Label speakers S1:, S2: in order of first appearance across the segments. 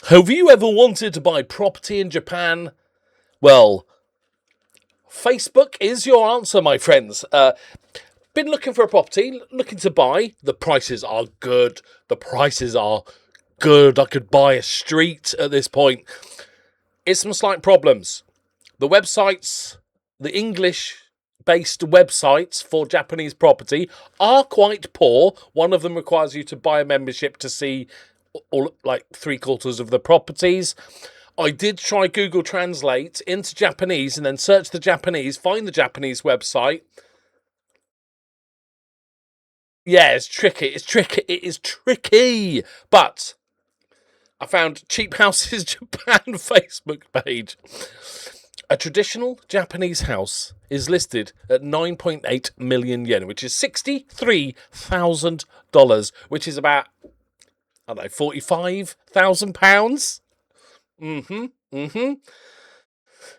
S1: Have you ever wanted to buy property in Japan? Well, Facebook is your answer, my friends. Been looking for a property, looking to buy. The prices are good. The prices are good. I could buy a street at this point. It's some slight problems. The websites, the English-based websites for Japanese property are quite poor. One of them requires you to buy a membership to see all, like 3/4 of the properties. I did try Google Translate into Japanese and then search the Japanese, find the Japanese website. Yeah, it's tricky. It is tricky. But I found Cheap Houses Japan Facebook page. A traditional Japanese house is listed at 9.8 million yen, which is $63,000, which is about, I don't know, £45,000.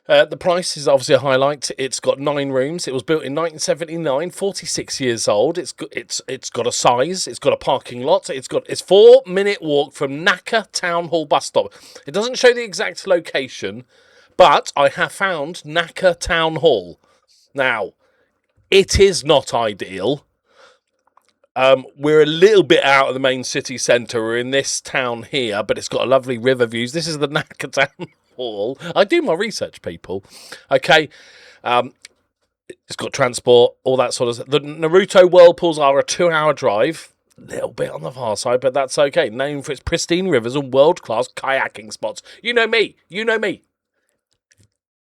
S1: The price is obviously a highlight. It's got 9 rooms. It was built in 1979, 46 years old. It's got a size. It's got a parking lot. It's 4-minute walk from Naka Town Hall bus stop. It doesn't show the exact location, but I have found Naka Town Hall. Now, it is not ideal. We're a little bit out of the main city centre. We're in this town here, but it's got a lovely river views. This is the Naka Town Hall. I do my research, people. Okay. It's got transport, all that sort of stuff. The Naruto whirlpools are a 2-hour drive. A little bit on the far side, but that's okay. Known for its pristine rivers and world-class kayaking spots. You know me. You know me.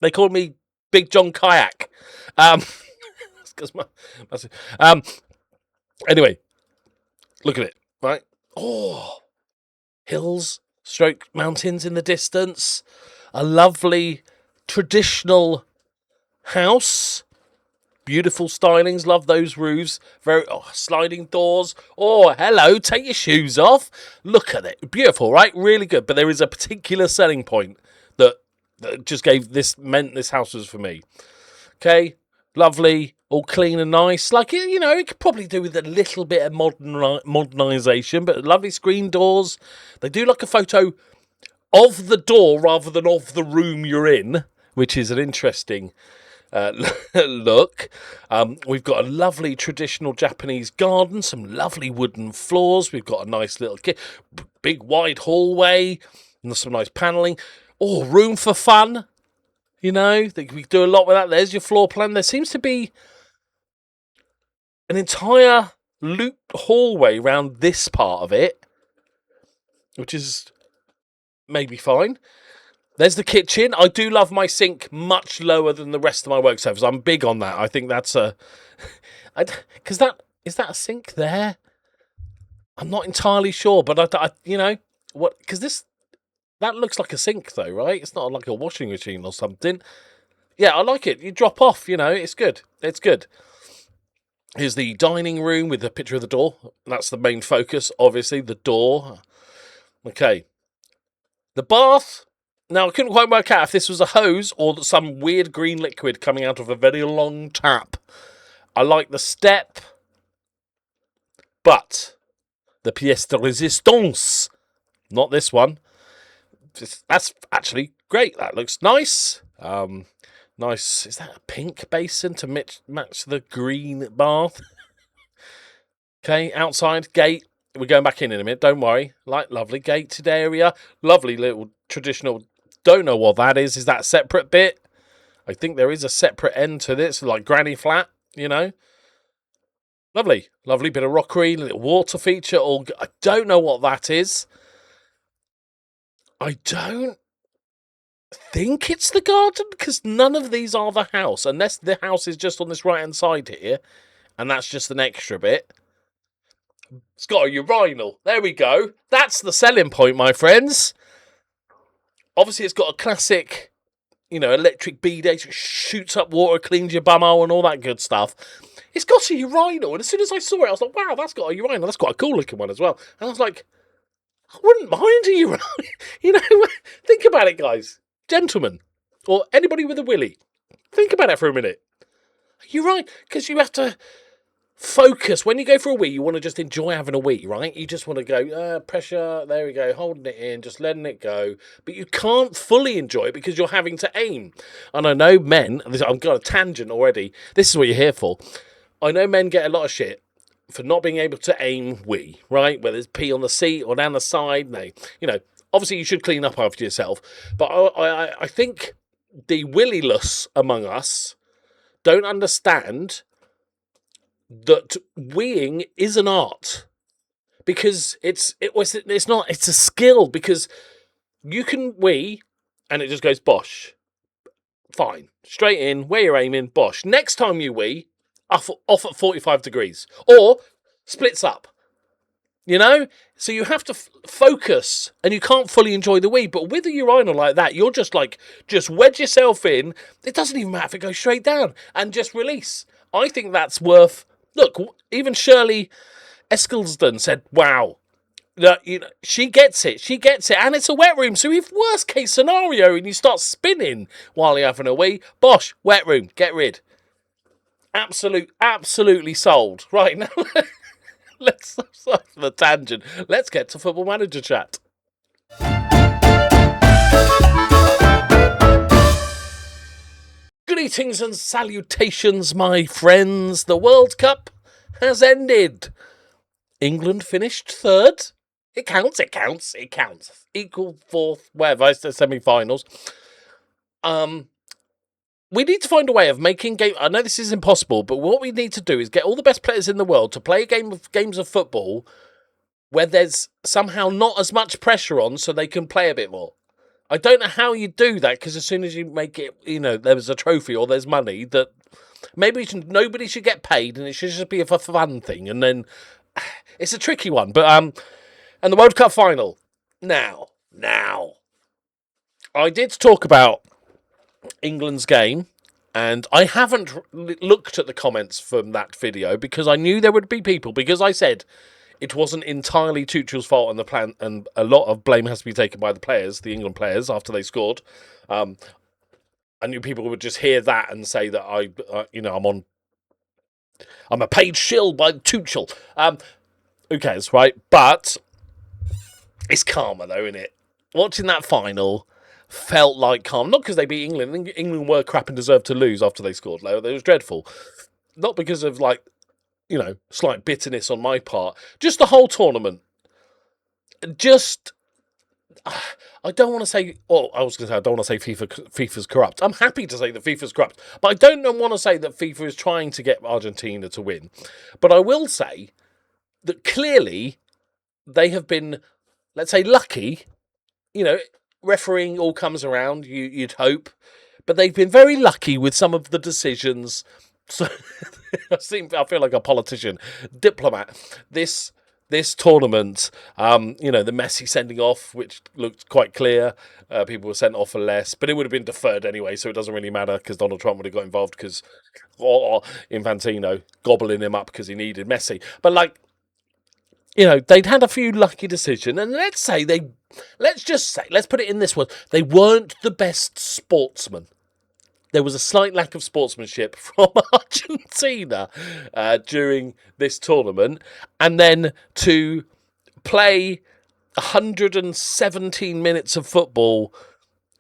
S1: They call me Big John Kayak. Anyway, look at it, right? Oh, hills, stroke mountains in the distance. A lovely traditional house. Beautiful stylings. Love those roofs. Very sliding doors. Oh, hello. Take your shoes off. Look at it. Beautiful, right? Really good. But there is a particular selling point that just meant this house was for me. Okay, lovely. All clean and nice. Like, you know, it could probably do with a little bit of modernisation, but lovely screen doors. They do like a photo of the door rather than of the room you're in, which is an interesting look. We've got a lovely traditional Japanese garden, some lovely wooden floors. We've got a nice little big wide hallway and some nice panelling. Oh, room for fun. You know, we do a lot with that. There's your floor plan. There seems to be an entire loop hallway around this part of it, which is maybe fine. There's the kitchen. I do love my sink much lower than the rest of my work surface. I'm big on that. I think that's is that a sink there? I'm not entirely sure, but I you know what? Because that looks like a sink though, right? It's not like a washing machine or something. Yeah, I like it. You drop off, you know. It's good. It's good. Here's the dining room with a picture of the door. That's the main focus, obviously, the door. Okay. The bath. Now, I couldn't quite work out if this was a hose or some weird green liquid coming out of a very long tap. I like the step. But the pièce de résistance, not this one. That's actually great. That looks nice. Nice. Is that a pink basin to match the green bath? Okay, outside gate. We're going back in a minute. Don't worry. Lovely gated area. Lovely little traditional. Don't know what that is. Is that a separate bit? I think there is a separate end to this, like granny flat. You know. Lovely, lovely bit of rockery. Little water feature. I don't know what that is. I don't think it's the garden, because none of these are the house, unless the house is just on this right hand side here, and that's just an extra bit. It's got a urinal. There we go. That's the selling point, my friends. Obviously, it's got a classic, you know, electric bidet, shoots up water, cleans your bumhole, and all that good stuff. It's got a urinal, and as soon as I saw it, I was like, wow, that's got a urinal. That's quite a cool looking one as well. And I was like, I wouldn't mind a urinal. You know, think about it, guys. Gentlemen, or anybody with a willy, think about it for a minute. You're right, because you have to focus. When you go for a wee, you want to just enjoy having a wee, right? You just want to go, pressure, there we go, holding it in, just letting it go. But you can't fully enjoy it because you're having to aim. And I know men, I've got a tangent already, this is what you're here for. I know men get a lot of shit for not being able to aim wee, right? Whether it's pee on the seat or down the side, obviously you should clean up after yourself. But I think the willyless among us don't understand that weeing is an art, because it's a skill, because you can wee and it just goes bosh, fine, straight in where you're aiming, bosh. Next time you wee, off at 45 degrees or splits up, so you have to focus, and you can't fully enjoy the wee. But with a urinal like that, you're just wedge yourself in. It doesn't even matter if it goes straight down, and just release. I think that's worth. Look, even Shirley Escalston said, wow, that she gets it, and it's a wet room. So if worst case scenario and you start spinning while you're having a wee, bosh, wet room, get rid. Absolutely sold. Right, now, let's stop the tangent. Let's get to Football Manager chat. Greetings and salutations, my friends. The World Cup has ended. England finished third. It counts. Equal fourth, whatever, it's the semi-finals. We need to find a way of making game. I know this is impossible, but what we need to do is get all the best players in the world to play games of football where there's somehow not as much pressure on, so they can play a bit more. I don't know how you do that, because as soon as you make it, there's a trophy or there's money, that maybe nobody should get paid and it should just be a fun thing. And then it's a tricky one. But and the World Cup final. Now, I did talk about England's game, and I haven't looked at the comments from that video because I knew there would be people, because I said it wasn't entirely Tuchel's fault on the plan, and a lot of blame has to be taken by the players, the England players, after they scored. I knew people would just hear that and say that I'm a paid shill by Tuchel. Who cares, right? But it's karma, though, isn't it? Watching that final felt like karma. Not because they beat England. England were crap and deserved to lose after they scored. It was dreadful. Not because of, slight bitterness on my part. Just the whole tournament. I don't want to say... Well, I was going to say I don't want to say FIFA's corrupt. I'm happy to say that FIFA's corrupt. But I don't want to say that FIFA is trying to get Argentina to win. But I will say that clearly they have been, let's say, lucky. Refereeing all comes around, you'd hope. But they've been very lucky with some of the decisions. So I feel like a politician, diplomat. This tournament, the Messi sending off, which looked quite clear. People were sent off for less, but it would have been deferred anyway, so it doesn't really matter, because Donald Trump would have got involved because Infantino gobbling him up because he needed Messi. But they'd had a few lucky decisions, and let's put it in this one: they weren't the best sportsmen. There was a slight lack of sportsmanship from Argentina during this tournament. And then to play 117 minutes of football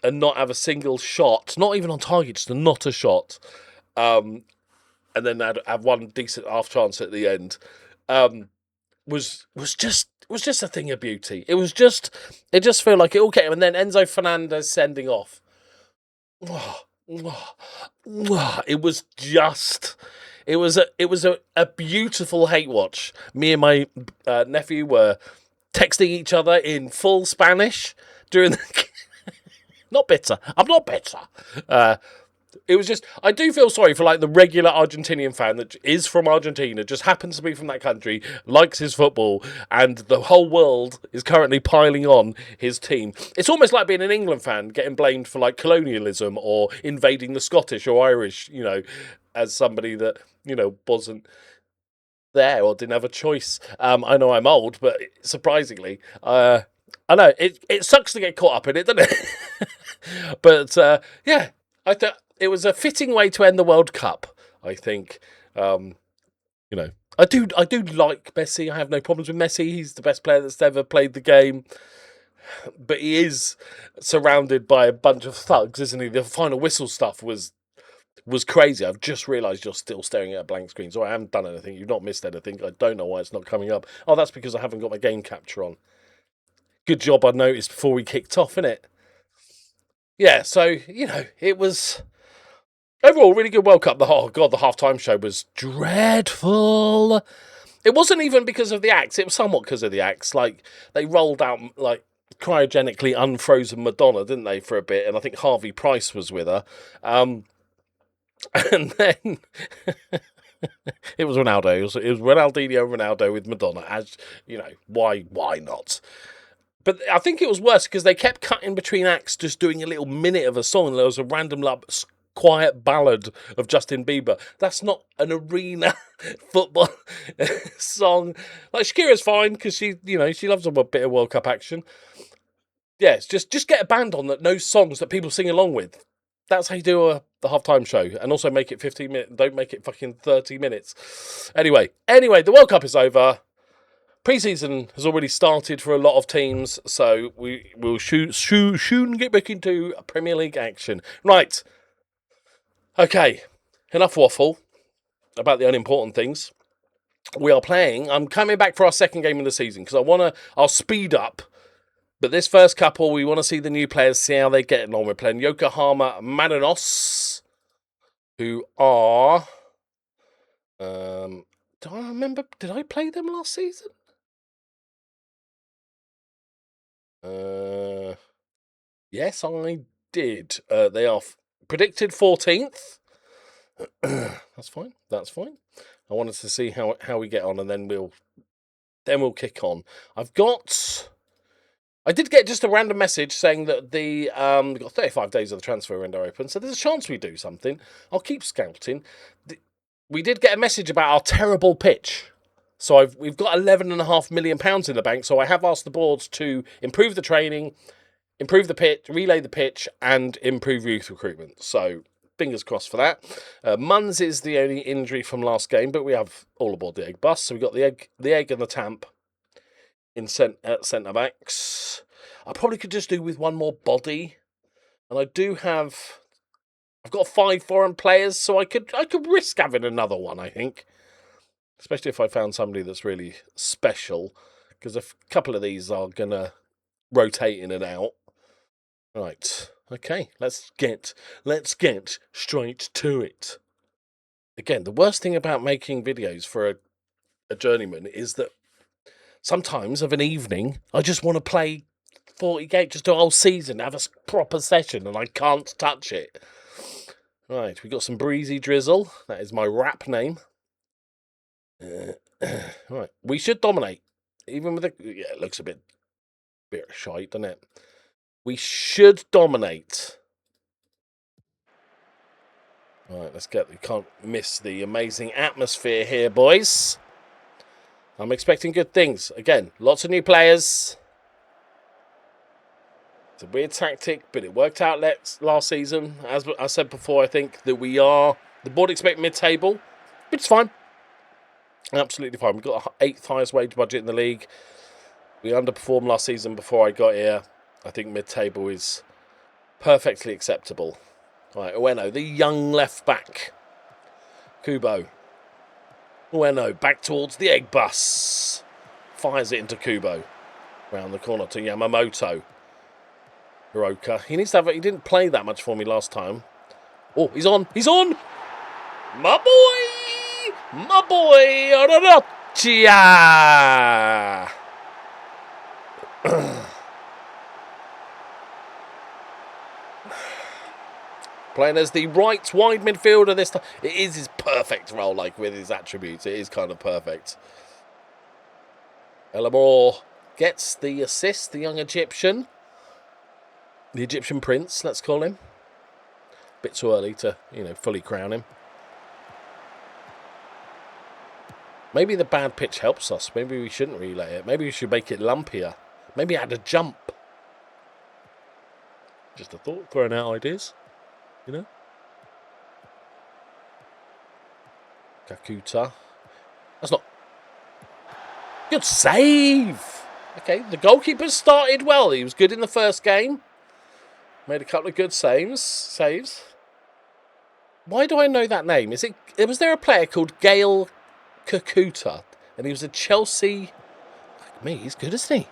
S1: and not have a single shot, not even on target, just not a shot, and then have one decent half chance at the end, was just a thing of beauty. It just felt like it all came. And then Enzo Fernandez sending off. It was a beautiful hate watch. Me and my nephew were texting each other in full Spanish during the... Not bitter. I'm not bitter. It was just... I do feel sorry for the regular Argentinian fan that is from Argentina, just happens to be from that country, likes his football, and the whole world is currently piling on his team. It's almost like being an England fan getting blamed for colonialism or invading the Scottish or Irish, as somebody that, wasn't there or didn't have a choice. I know I'm old, but surprisingly, I know it sucks to get caught up in it, doesn't it? But yeah, I thought it was a fitting way to end the World Cup, I think. I do like Messi. I have no problems with Messi. He's the best player that's ever played the game. But he is surrounded by a bunch of thugs, isn't he? The final whistle stuff was crazy. I've just realised you're still staring at a blank screen. So I haven't done anything. You've not missed anything. I don't know why it's not coming up. Oh, that's because I haven't got my game capture on. Good job I noticed before we kicked off, innit? Yeah, so, you know, it was overall really good World Cup. The halftime show was dreadful. It wasn't even because of the acts. It was somewhat because of the acts. Like, they rolled out, like, cryogenically unfrozen Madonna, didn't they, for a bit? And I think Harvey Price was with her. And then it was Ronaldo. It was Ronaldo with Madonna. As you know, why not? But I think it was worse because they kept cutting between acts, just doing a little minute of a song. And there was a random quiet ballad of Justin Bieber. That's not an arena football song. Like, Shakira's fine because she loves a bit of World Cup action. Yes, just get a band on that knows songs that people sing along with. That's how you do the halftime show. And also make it 15 minutes. Don't make it fucking 30 minutes. Anyway, the World Cup is over. Pre-season has already started for a lot of teams, so we will soon get back into Premier League action. Right. Okay, enough waffle about the unimportant things. We are playing. I'm coming back for our second game of the season because I'll speed up. But this first couple, we want to see the new players, see how they're getting on. We're playing Yokohama Marinos, who are... do I remember? Did I play them last season? Yes, I did. They are predicted 14th. That's fine. I wanted to see how we get on, and then we'll kick on. I did get just a random message saying that we've got 35 days of the transfer window open, so there's a chance we do something. I'll keep scouting. We did get a message about our terrible pitch. So we've got £11.5 million in the bank, so I have asked the boards to improve the training, improve the pitch, relay the pitch, and improve youth recruitment. So fingers crossed for that. Munns is the only injury from last game, but we have all aboard the egg bus. So we've got the egg and the Tamp in centre backs. I probably could just do with one more body, and I've got 5 foreign players, so I could risk having another one, I think. Especially if I found somebody that's really special, because a couple of these are going to rotate in and out. Right, okay, let's get straight to it. Again, the worst thing about making videos for a journeyman is that sometimes of an evening, I just want to play 40 games, just do a whole season, have a proper session, and I can't touch it. Right, we got some Breezy Drizzle. That is my rap name. Right, we should dominate, even with it looks a bit shite, doesn't it? We should dominate. Right, we can't miss the amazing atmosphere here, boys. I'm expecting good things. Again, lots of new players. It's a weird tactic, but it worked out last season. As I said before, I think that the board expect mid-table, which is fine. Absolutely fine. We've got the 8th highest wage budget in the league. We underperformed last season before I got here. I think mid-table is perfectly acceptable. Right, Ueno, the young left back. Kubo. Ueno, back towards the egg bus. Fires it into Kubo. Round the corner to Yamamoto. Hiroka. He didn't play that much for me last time. Oh, he's on! My boy! Ararachia! Playing as the right wide midfielder this time. It is his perfect role, like with his attributes. It is kind of perfect. Elamore gets the assist, the young Egyptian. The Egyptian prince, let's call him. Bit too early to, fully crown him. Maybe the bad pitch helps us. Maybe we shouldn't relay it. Maybe we should make it lumpier. Maybe add a jump. Just a thought, throwing out ideas. Kakuta. That's not... Good save! Okay, the goalkeeper started well. He was good in the first game. Made a couple of good saves. Why do I know that name? Was there a player called Gail Kakuta? And he was a Chelsea... Like me, he's good, isn't he?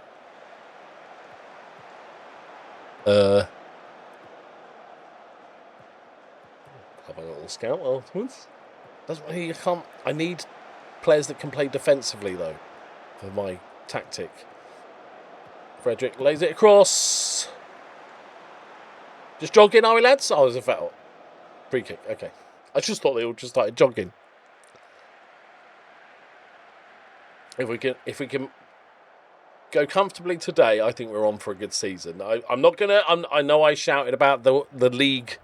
S1: Have a little scout afterwards. I need players that can play defensively, though, for my tactic. Frederick lays it across. Just jogging, are we, lads? Oh, there's a foul. Free kick, okay. I just thought they all just started jogging. If we can go comfortably today, I think we're on for a good season. I'm not gonna. I know I shouted about the league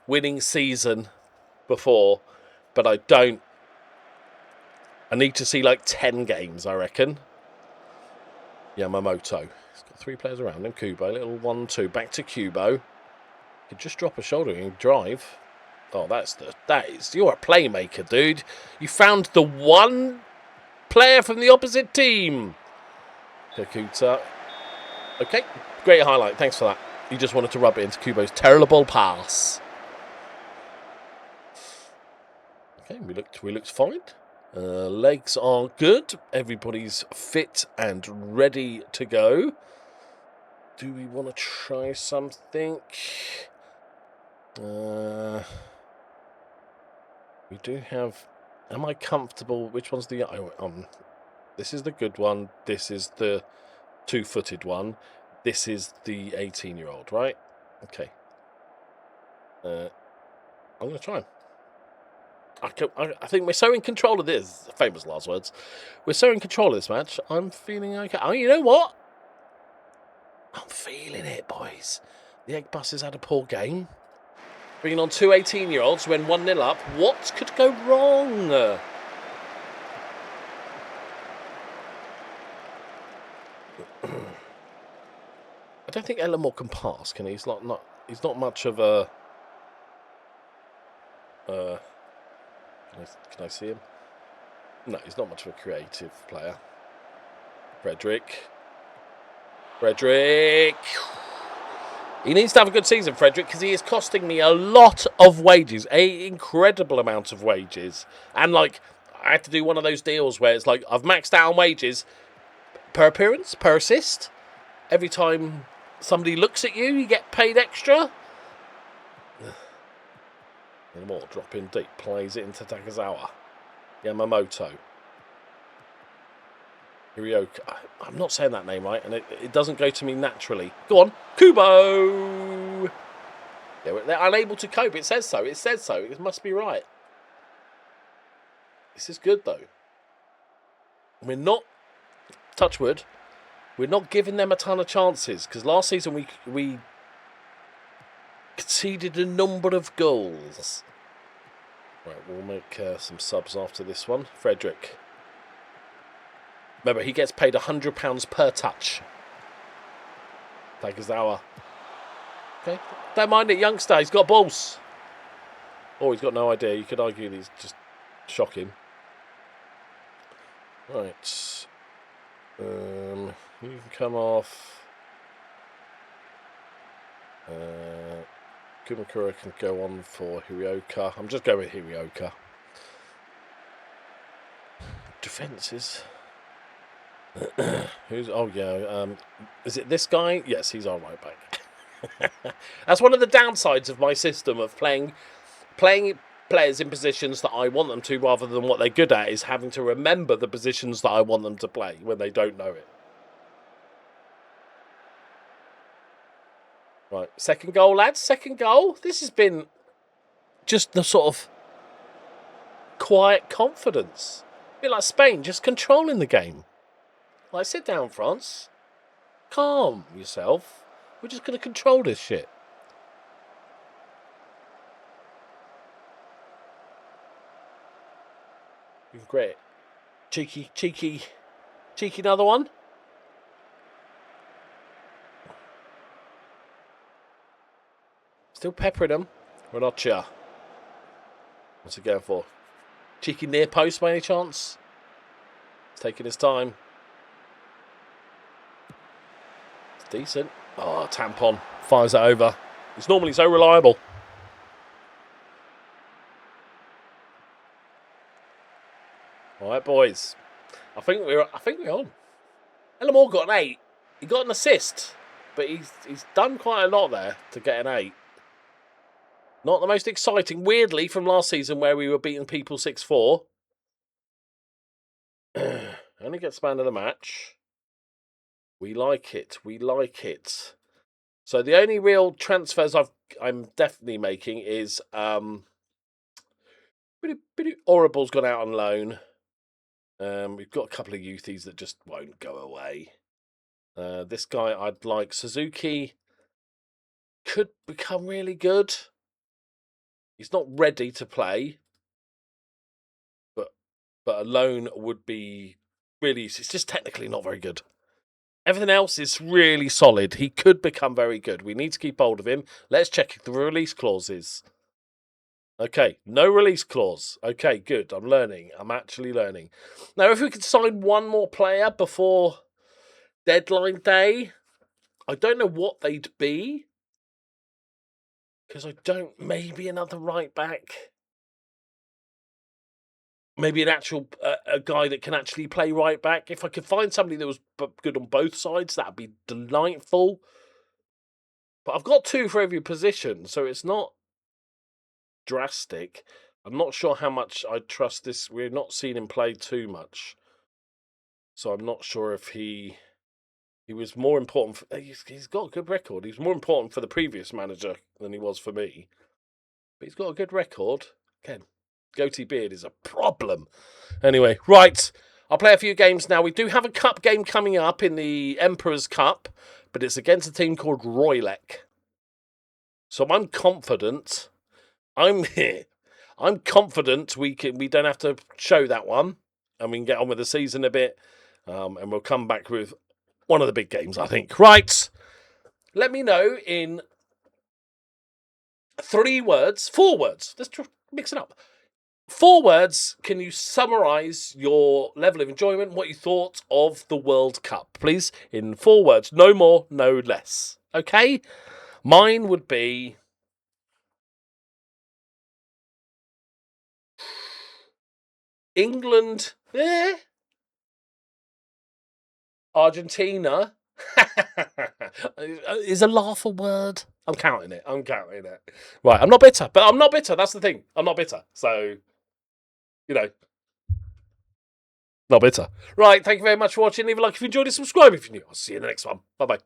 S1: winning season before, but I don't. I need to see like 10 games, I reckon. Yamamoto. He's got 3 players around him. Kubo, little 1-2. Back to Kubo. Could just drop a shoulder and drive. Oh, you're a playmaker, dude. You found the one player from the opposite team. Kakuta. Okay, great highlight. Thanks for that. You just wanted to rub it into Kubo's terrible pass. Okay, we looked fine. Legs are good. Everybody's fit and ready to go. Do we want to try something? We do have... Am I comfortable? Which one's the... this is the good one. This is the 2-footed one. This is the 18-year-old, right? Okay. I'm going to try him. I think we're so in control of this. Famous last words. We're so in control of this match. I'm feeling okay. Oh, you know what? I'm feeling it, boys. The Egg Bus has had a poor game. Bringing on 2 18-year-olds when 1-0 up. What could go wrong? I don't think Ellamore can pass, can he? He's not much of a... Can I see him? No, he's not much of a creative player. Frederick. He needs to have a good season, Frederick, because he is costing me a lot of wages. An incredible amount of wages. And, like, I had to do one of those deals where it's like, I've maxed out on wages per appearance, per assist. Every time somebody looks at you, you get paid extra. More drop in deep, plays it into Takazawa. Yamamoto. Hirioka. I'm not saying that name right, and it doesn't go to me naturally. Go on, Kubo! They're unable to cope, it says so. It must be right. This is good, though. We're not, touch wood, we're not giving them a ton of chances, because last season we conceded a number of goals. Right, we'll make some subs after this one. Frederick. Remember, he gets paid £100 per touch. Takazawa. Okay, don't mind it, youngster. He's got balls. Oh, he's got no idea. You could argue he's just shocking. Right. You can come off. Kumakura can go on for Hirioka. I'm just going with Hirioka. Defences. Who's? Oh yeah. Is it this guy? Yes, he's our right back. That's one of the downsides of my system of playing players in positions that I want them to, rather than what they're good at, is having to remember the positions that I want them to play when they don't know it. Right, second goal, lads. Second goal. This has been just the sort of quiet confidence. A bit like Spain, just controlling the game. Like, sit down, France. Calm yourself. We're just going to control this shit. Great. Cheeky another one. Still peppering them. Ronocha. What's he going for? Cheeky near post by any chance? taking his time. It's decent. Oh, Tampon fires it over. He's normally so reliable. All right, boys. I think we're on. Ellamore got an 8. He got an assist, but he's done quite a lot there to get an 8. Not the most exciting, weirdly, from last season where we were beating people 6-4. Only gets man of the match. We like it. We like it. So the only real transfers I'm definitely making is Orible's gone out on loan. We've got a couple of youthies that just won't go away. This guy I'd like. Suzuki could become really good. He's not ready to play, but a loan would be really. It's just technically not very good. Everything else is really solid. He could become very good. We need to keep hold of him. Let's check the release clauses. Okay, no release clause. Okay, good. I'm learning. I'm actually learning. Now, if we could sign one more player before deadline day, I don't know what they'd be. Because maybe another right back. Maybe an actual a guy that can actually play right back. If I could find somebody that was good on both sides, that'd be delightful. But I've got 2 for every position, so it's not drastic. I'm not sure how much I trust this. We're not seeing him play too much, so I'm not sure if he was more important. He's got a good record. He's more important for the previous manager than he was for me. But he's got a good record. Again, goatee beard is a problem. Anyway, right. I'll play a few games now. We do have a cup game coming up in the Emperor's Cup, but it's against a team called Roylek. So I'm confident. I'm confident we don't have to show that one, and we can get on with the season a bit, and we'll come back with one of the big games, I think. Right. Let me know in 4 words. Let's mix it up. 4 words. Can you summarise your level of enjoyment, what you thought of the World Cup? Please, in 4 words. No more, no less. Okay? Mine would be England. Argentina. Is a laugh a word? I'm counting it. Right, I'm not bitter. But I'm not bitter. That's the thing. I'm not bitter. So, not bitter. Right, thank you very much for watching. Leave a like if you enjoyed it. Subscribe if you're new. I'll see you in the next one. Bye-bye.